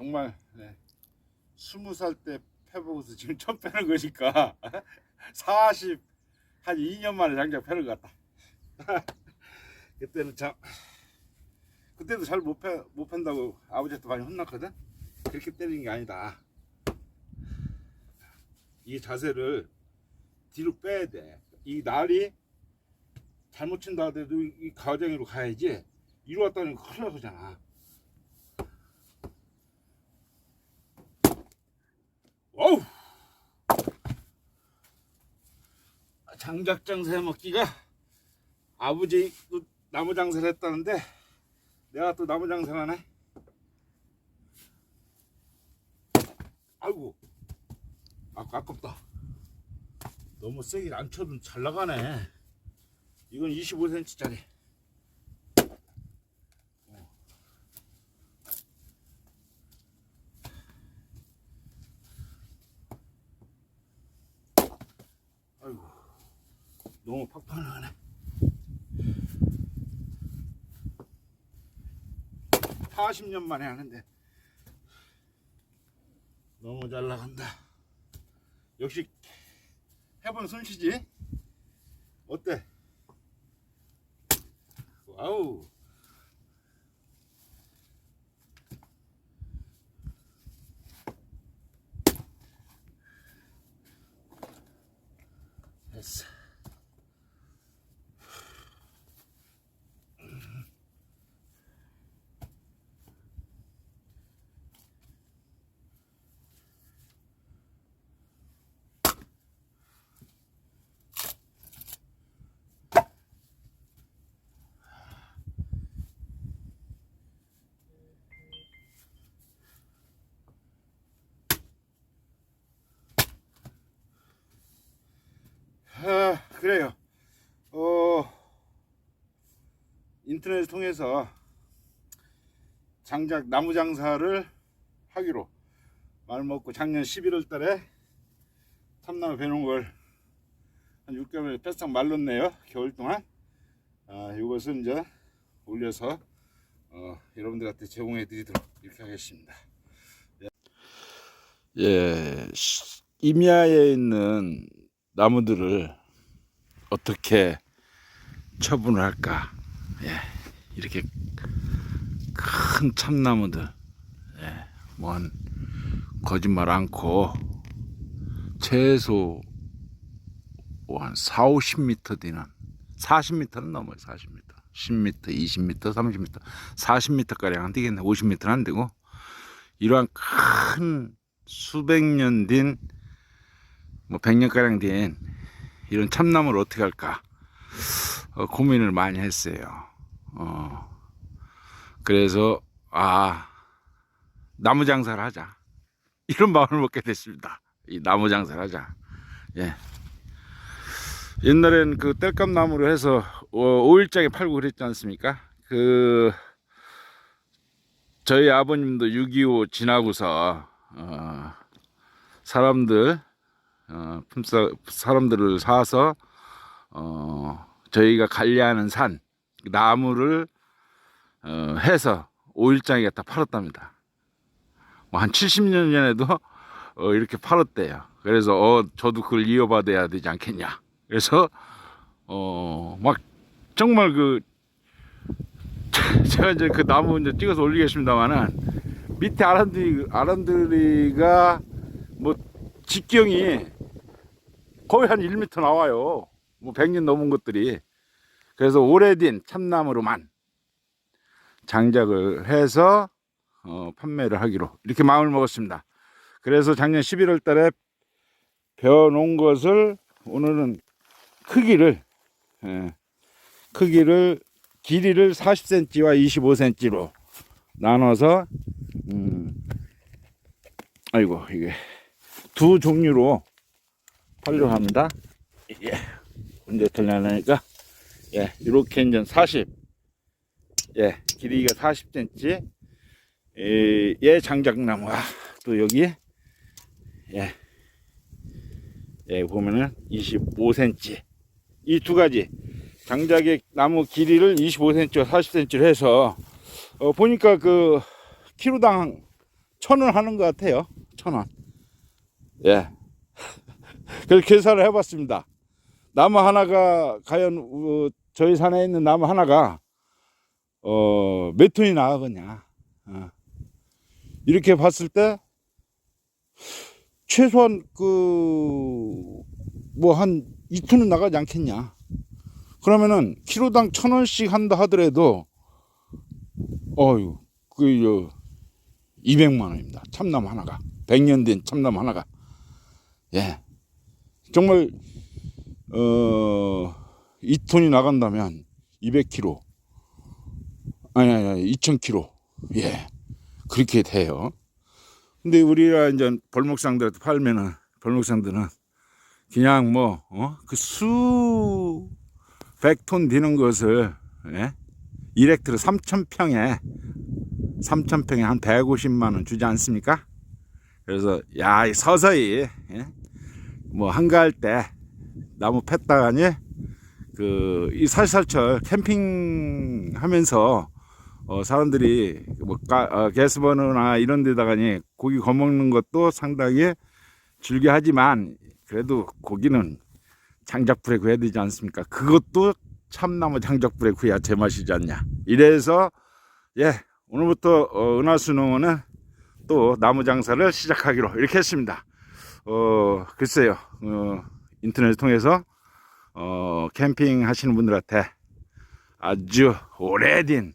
정말 20살 때 패보고서 지금 처음 패는 거니까 40 한 2년 만에 장작 패는 것 같다. 그때는 참 그때도 잘 못 팬다고 아버지한테 많이 혼났거든. 그렇게 때리는 게 아니다. 이 자세를 뒤로 빼야 돼. 이 날이 잘못 친다 하더라도 이 가장으로 가야지. 이리 왔다는 거 큰일 나잖아. 어우! 장작 장사 해먹기가 아버지 또 나무 장사를 했다는데 내가 또 나무 장사를 하네. 아이고 아깝다. 너무 세게 안 쳐도 잘 나가네. 이건 25cm 짜리. 아이고 너무 팍팍 나가네. 40년 만에 하는데 너무 잘 나간다. 역시 해본 솜씨지. 어때? 와우. 됐어. 그래요. 인터넷을 통해서 장작 나무 장사를 하기로 마음먹고 작년 11월 달에 참나무 베놓은 걸 한 6개월 빼싹 말랐네요. 겨울 동안. 이것은 이제 올려서 여러분들한테 제공해 드리도록 이렇게 하겠습니다. 예, 임야에 있는 나무들을 어떻게 처분을 할까? 예, 이렇게 큰 참나무들, 뭔 거짓말 않고 최소 한 4, 50m 되는 40m는 넘어요. 40m, 10m, 20m, 30m, 40m 가량 안 되겠네. 50m는 안 되고 이러한 큰 수백 년 된, 뭐 100년 가량 된 이런 참나무를 어떻게 할까 고민을 많이 했어요. 그래서 나무 장사를 하자 이런 마음을 먹게 됐습니다. 이 나무 장사를 하자. 예. 옛날엔 그 땔감 나무로 해서 5일장에 팔고 그랬지 않습니까? 저희 아버님도 6.25 지나고서 사람들을 사서 저희가 관리하는 산 나무를 해서 5일장에 갖다 팔았답니다. 한 70년 전에도 이렇게 팔았대요. 그래서 저도 그걸 이어받아야 되지 않겠냐. 그래서 막 정말 제가 이제 그 나무 이제 찍어서 올리겠습니다만은 밑에 아람들이가 뭐 직경이 거의 한 1m 나와요. 뭐 100년 넘은 것들이. 그래서 오래된 참나무로만 장작을 해서 판매를 하기로 이렇게 마음을 먹었습니다. 그래서 작년 11월 달에 베어놓은 것을 오늘은 크기를 길이를 40cm와 25cm로 나눠서 아이고 이게 두 종류로 하려고 합니다. 언제 털려나니까 이렇게 이제 40 길이가 40cm 장작나무가 또 여기 보면은 25cm 이 두 가지 장작의 나무 길이를 25cm와 40cm로 해서 보니까 그 키로당 1,000원 하는 것 같아요. 1,000원. 예. 그래서 계산을 해봤습니다. 나무 하나가 과연 저희 산에 있는 나무 하나가 몇 톤이 나가겠냐. 이렇게 봤을 때 최소한 뭐 한 2톤은 나가지 않겠냐. 그러면은 키로당 1,000원씩 한다 하더라도 200만 원입니다. 참나무 하나가. 100년 된 참나무 하나가. 예. 정말 2톤이 나간다면 200kg. 아니 2,000kg. 예. 그렇게 돼요. 근데 우리가 이제 벌목상들한테 팔면은 벌목상들은 그냥 그 수 100톤 되는 것을, 예? 1헥타르 3,000평에 한 150만 원 주지 않습니까? 그래서 서서히, 예? 한가할 때 나무 팼다가니 이 살살철 캠핑 하면서 사람들이 게스버너나 이런 데다가니 고기 거먹는 것도 상당히 즐겨 하지만 그래도 고기는 장작불에 구워야 되지 않습니까? 그것도 참나무 장작불에 구워야 제맛이지 않냐. 이래서 오늘부터 은하수농원은 또 나무 장사를 시작하기로 이렇게 했습니다. 글쎄요, 인터넷을 통해서 캠핑 하시는 분들한테 아주 오래된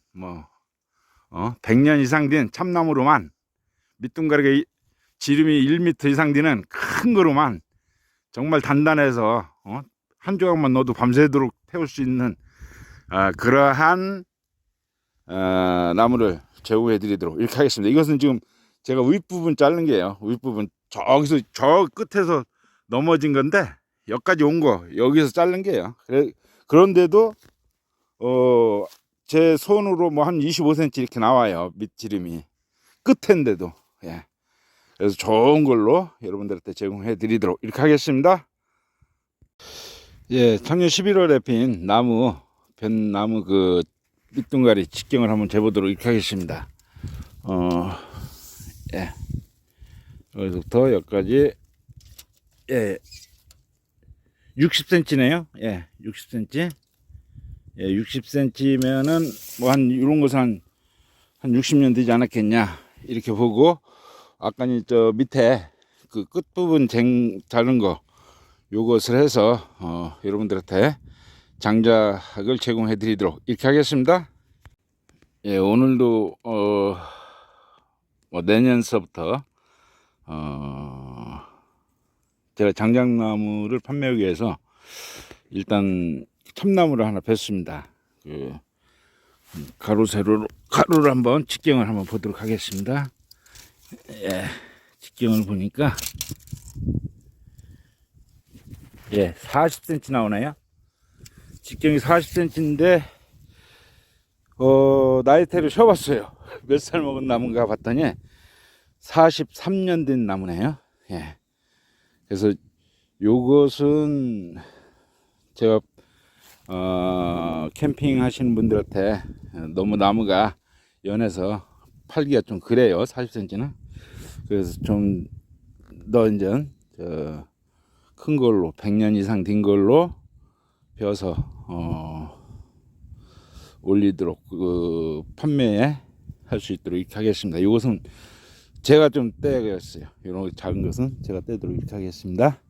100년 이상 된 참나무로만 밑둥가리가 지름이 1m 이상 되는 큰 거로만 정말 단단해서 한 조각만 넣어도 밤새도록 태울 수 있는 그러한 나무를 제공해 드리도록 이렇게 하겠습니다. 이것은 지금 제가 윗부분 자른 게요. 윗부분 저기서 저 끝에서 넘어진 건데 여기까지 온 거 여기서 자른 게요. 그런데도 제 손으로 한 25cm 이렇게 나와요. 밑지름이 끝인데도. 예. 그래서 좋은 걸로 여러분들한테 제공해 드리도록 이렇게 하겠습니다. 예, 작년 11월에 핀 뱀나무 밑둥가리 직경을 한번 재보도록 이렇게 하겠습니다. 예. 여기서부터 여기까지 60cm네요. 예, 60cm. 예, 60cm면은 한 이런 것은 한 60년 되지 않았겠냐 이렇게 보고, 아까 저 밑에 그 끝부분 자른 거 요것을 해서 여러분들한테 장작을 제공해 드리도록 이렇게 하겠습니다. 예, 오늘도 내년서부터 제가 장작나무를 판매하기 위해서 일단 참나무를 하나 뱄습니다. 가루를 한번 직경을 한번 보도록 하겠습니다. 예, 직경을 보니까 40cm 나오네요. 직경이 40cm인데 나이테를 쉬어봤어요. 몇 살 먹은 나무인가 봤더니 43년 된 나무네요. 예. 그래서 요것은 제가 캠핑 하시는 분들한테 너무 나무가 연해서 팔기가 좀 그래요. 40cm는. 그래서 좀 더 이제 큰 걸로 100년 이상 된 걸로 벼서 올리도록 판매해 할 수 있도록 이렇게 하겠습니다. 이것은 제가 좀 떼야겠어요. 이런 작은 것은 제가 떼도록 이렇게 하겠습니다.